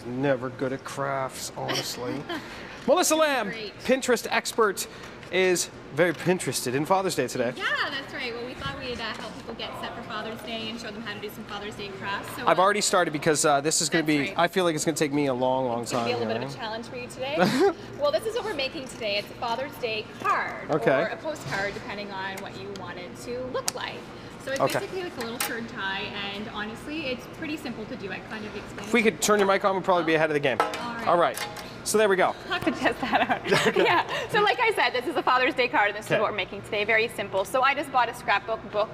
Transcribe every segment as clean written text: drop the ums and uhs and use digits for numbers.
never good at crafts, honestly. Melissa Lamb, Great. Pinterest expert, is very Pinterested in Father's Day today. Yeah, that's right. Well, we thought we'd help people get set for Father's Day and show them how to do some Father's Day crafts. So, I've already started because this is going to be, That's right. I feel like it's going to take me a long, long it's going time. to be a little bit you of a know? challenge for you today. Well, this is what we're making today. It's a Father's Day card Okay. or a postcard, depending on what you want it to look like. So it's Okay. basically like a little turn tie, and honestly, it's pretty simple to do. I kind of explained If we could turn your mic on, we'd probably be ahead of the game. right. All right. So there we go. I could test that out. Yeah. So like I said, this is a Father's Day card, and this is what we're making today. Very simple. So I just bought a scrapbook book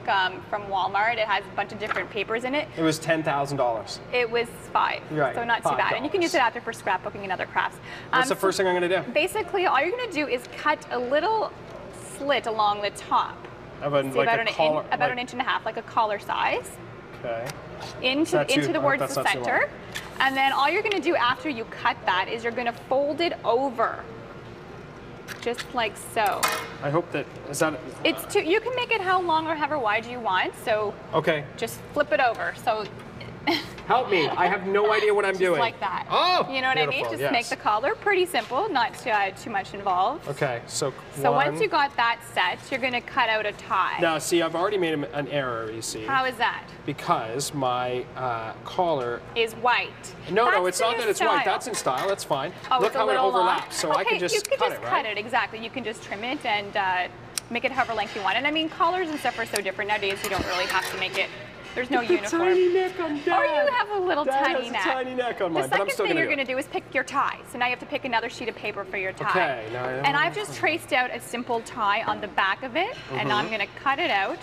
from Walmart. It has a bunch of different papers in it. It was $10,000. It was $5, Right, so not too bad. And you can $5. use it after for scrapbooking and other crafts. What's the first thing I'm going to do? Basically, all you're going to do is cut a little slit along the top. Of a, See, like about a collar, an inch and a half, like a collar size. Okay. Into Not too- towards that's the not too long. center. And then all you're going to do after you cut that is you're going to fold it over. Just like so. I hope that, is that, It's you can make it how long or however wide you want, so okay. just flip it over. So Help me. I have no idea what I'm doing. like that. Oh, you know what I mean? beautiful, Just yes. make the collar pretty simple, not too much involved. Okay, so So once you got that set, you're going to cut out a tie. Now, see, I've already made an error, you see. How is that? Because my collar... Is white. No, That's it's the not new that it's white. style. That's in style. That's fine. Oh, Look it's a how it little long? overlaps. So I Okay, can just you can cut just it, right? cut it, exactly. You can just trim it and make it however length you want. And I mean, collars and stuff are so different nowadays, you don't really have to make it. There's no uniform. Tiny neck on Dad. Or you have a little Dad tiny has neck. a tiny neck on mine, The but I'm second still thing gonna you're do going to do is pick your tie. So now you have to pick another sheet of paper for your tie. Okay, now I And I've just traced out a simple tie on the back of it, and now I'm going to cut it out.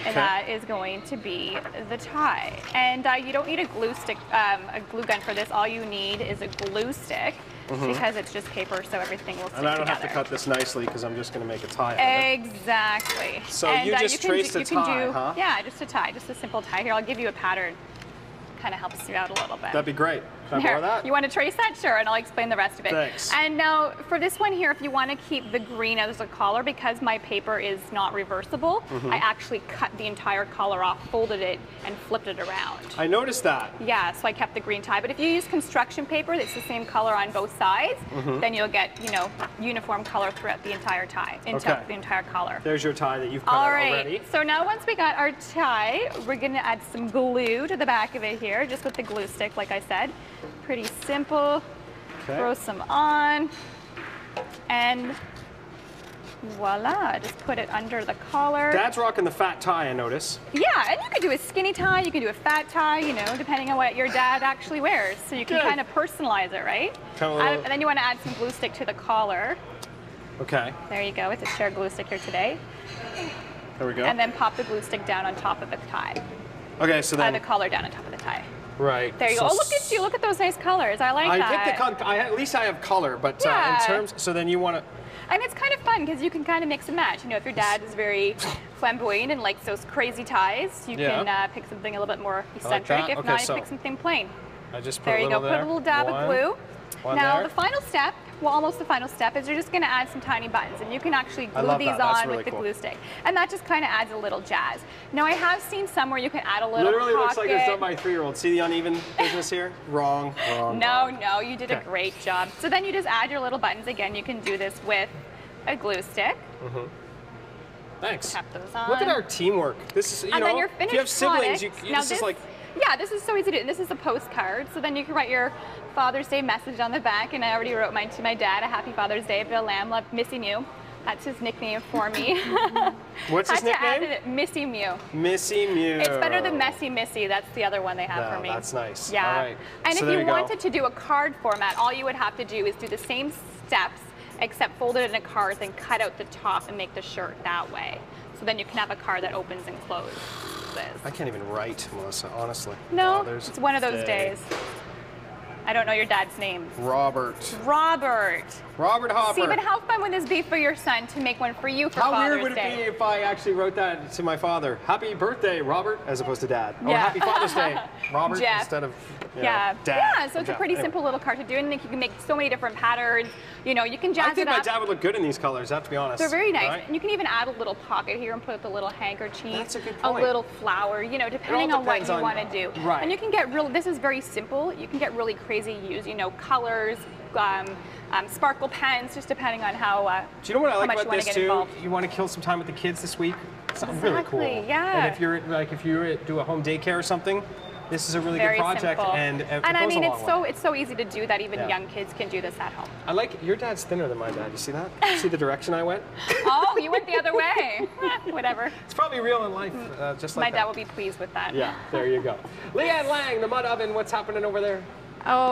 And that is going to be the tie. And you don't need a glue stick, a glue gun for this. All you need is a glue stick because it's just paper, so everything will stick And I don't together. have to cut this nicely because I'm just going to make a tie out of it. Exactly. So and, you just traced a you can tie, do, huh? Yeah, just a tie, just a simple tie. Here, I'll give you a pattern. Kind of helps you out a little bit. That'd be great. Can I Here, borrow that? you want to trace that? Sure, and I'll explain the rest of it. Thanks. And now for this one here, if you want to keep the green as a collar, because my paper is not reversible, I actually cut the entire collar off, folded it, and flipped it around. I noticed that. Yeah, so I kept the green tie. But if you use construction paper that's the same color on both sides, then you'll get, you know, uniform color throughout the entire tie, Okay. the entire collar. There's your tie that you've cut All out right, already. so now once we got our tie, we're going to add some glue to the back of it here, just with the glue stick, like I said. Pretty simple. Okay. Throw some on, and voila, just put it under the collar. Dad's rocking the fat tie, I notice. Yeah, and you can do a skinny tie, you can do a fat tie, you know, depending on what your dad actually wears. So you can Good. kind of personalize it, right? Kind of a little- And then you want to add some glue stick to the collar. Okay, There you go, it's a sheer glue stick here today. there we go. And then pop the glue stick down on top of the tie. Okay, so then, The collar down on top of the tie. right. There you so go. Oh, look at you. Look at those nice colors. I like that. picked the at least I have color, but Yeah. in terms, so then you want to, And it's kind of fun because you can kind of mix and match. You know, if your dad is very flamboyant and likes those crazy ties, you Yeah. can pick something a little bit more like eccentric. that. If Okay, not, you so pick something plain. I just put There a you go. little Put a little dab of glue. One Now there. the final step, well almost the final step, is you're just going to add some tiny buttons, and you can actually glue love these that. That's on really with the cool. glue stick, and that just kind of adds a little jazz. Now I have seen some where you can add a little Literally looks like it's pocket. done by a 3-year-old. See the uneven business here? Wrong, wrong. No, wrong. no, you did a Okay. great job. So then you just add your little buttons. Again, you can do this with a glue stick. Thanks. Tap those on. Look at our teamwork. This is, you And know, then your if finished you have siblings, product. you Now this is like, yeah, this is so easy to do. This is a postcard, so then you can write your Father's Day message on the back, and I already wrote mine to my dad, a happy Father's Day, Bill Lamb, love Missy Mew. That's his nickname for me. what's his Had to add nickname? it, Missy Mew. Missy Mew. It's better than Messy Missy. That's the other one they have No, for me. that's nice. Yeah. All right. And So if there you you go. wanted to do a card format, all you would have to do is do the same steps, except fold it in a card, then cut out the top and make the shirt that way. So then you can have a card that opens and closes. I can't even write, Melissa, honestly. No, Father's it's one of those Day. days. I don't know your dad's name. Robert. Robert. Robert Hopper. See, but how fun would this be for your son to make one for you for How Father's weird would it Day? be if I actually wrote that to my father? Happy birthday, Robert, as opposed to Dad. Or Yeah. happy Father's Day, Robert, Jeff. instead of Yeah. Dad. Yeah, so it's a Okay, pretty anyway. simple little card to do, and you can make so many different patterns. You know, you can jazz I think it my up. dad would look good in these colors, I have to be honest. They're very nice. Right? And you can even add a little pocket here and put the little handkerchief. That's a good A point. little flower, you know, depending on what depends you on- want to do. right. And you can get real, this is very simple. You can get really crazy use, you know, colors, sparkle pens, just depending on how, Do you know what I how like much you about want this to get too? involved. You want to kill some time with the kids this week? Something really cool. Exactly, yeah. And if you're do a home daycare or something, this is a really Very good project, simple. and it I goes mean, a long way. it's so easy to do that even Yeah. young kids can do this at home. I like your dad's thinner than my dad. You see that? See the direction I went? Oh, you went the other way. Whatever. It's probably real in life, just like My that. dad will be pleased with that. Yeah, there you go. Leanne Lang, the Mud Oven. What's happening over there? Oh.